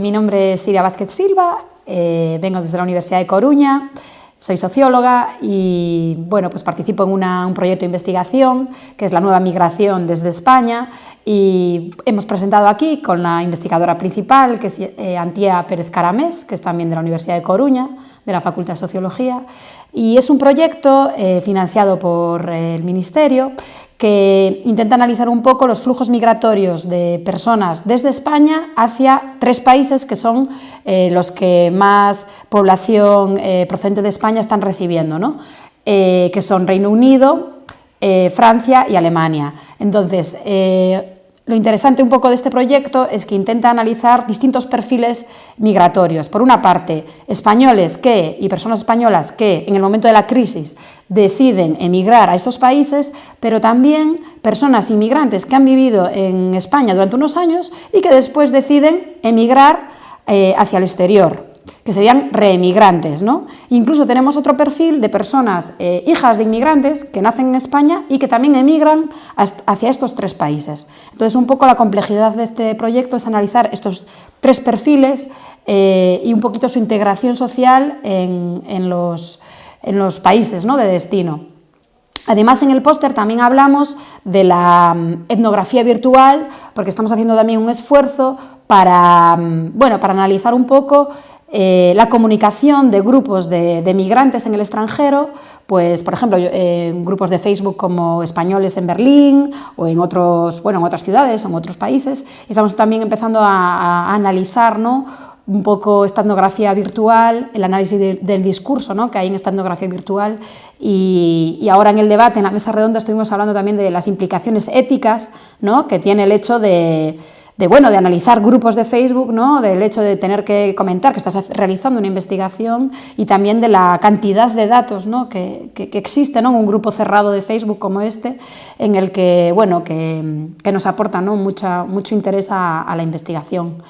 Mi nombre es Siria Vázquez Silva, vengo desde la Universidad de Coruña, soy socióloga y bueno, pues participo en un proyecto de investigación que es la nueva migración desde España, y hemos presentado aquí con la investigadora principal, que es Antía Pérez Caramés, que es también de la Universidad de Coruña, de la Facultad de Sociología, y es un proyecto financiado por el Ministerio que intenta analizar un poco los flujos migratorios de personas desde España hacia 3 países que son los que más población procedente de España están recibiendo, ¿no? Que son Reino Unido, Francia y Alemania. Entonces, lo interesante un poco de este proyecto es que intenta analizar distintos perfiles migratorios. Por una parte, españoles y personas españolas que en el momento de la crisis deciden emigrar a estos países, pero también personas inmigrantes que han vivido en España durante unos años y que después deciden emigrar hacia el exterior, que serían reemigrantes, ¿no? Incluso tenemos otro perfil de personas, hijas de inmigrantes que nacen en España y que también emigran hacia estos 3 países. Entonces, un poco la complejidad de este proyecto es analizar estos 3 perfiles y un poquito su integración social en los países, ¿no?, de destino. Además, en el póster también hablamos de la etnografía virtual, porque estamos haciendo también un esfuerzo para analizar un poco la comunicación de grupos de migrantes en el extranjero, pues, por ejemplo, en grupos de Facebook como Españoles en Berlín o en otras ciudades, en otros países. Y estamos también empezando a analizar, ¿no?, un poco esta etnografía virtual, el análisis del discurso, ¿no?, que hay en esta etnografía virtual, y ahora en el debate, en la mesa redonda, estuvimos hablando también de las implicaciones éticas, ¿no?, que tiene el hecho de analizar grupos de Facebook, ¿no?, del hecho de tener que comentar que estás realizando una investigación, y también de la cantidad de datos, ¿no?, que existe, ¿no?, en un grupo cerrado de Facebook como este, en el que nos aporta, ¿no?, mucho interés a la investigación.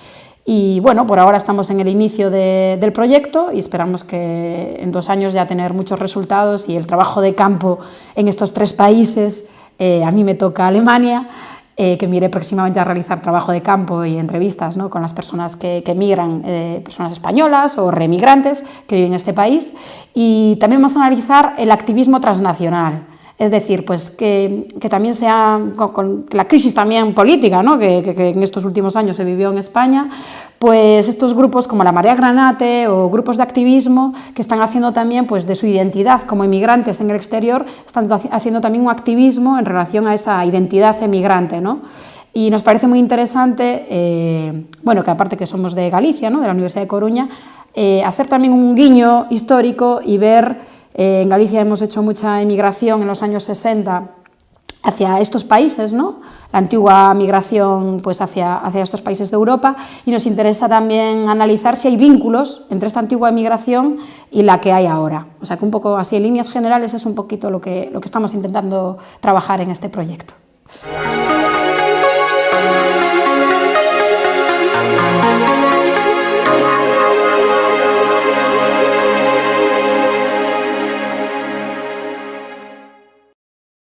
Y bueno, por ahora estamos en el inicio del proyecto y esperamos que en 2 años ya tener muchos resultados, y el trabajo de campo en estos 3 países, a mí me toca Alemania, que me iré próximamente a realizar trabajo de campo y entrevistas, ¿no?, con las personas que emigran, personas españolas o remigrantes que viven en este país, y también vamos a analizar el activismo transnacional. Es decir, pues que también sea, con la crisis también política, ¿no?, que en estos últimos años se vivió en España, pues estos grupos como la Marea Granate o grupos de activismo que están haciendo también, pues, de su identidad como inmigrantes en el exterior, están haciendo también un activismo en relación a esa identidad emigrante, ¿no? Y nos parece muy interesante, que aparte que somos de Galicia, ¿no?, de la Universidad de Coruña, hacer también un guiño histórico y ver. En Galicia hemos hecho mucha emigración en los años 60 hacia estos países, ¿no?, la antigua migración, pues, hacia estos países de Europa, y nos interesa también analizar si hay vínculos entre esta antigua emigración y la que hay ahora. O sea que un poco así, en líneas generales, es un poquito lo que estamos intentando trabajar en este proyecto.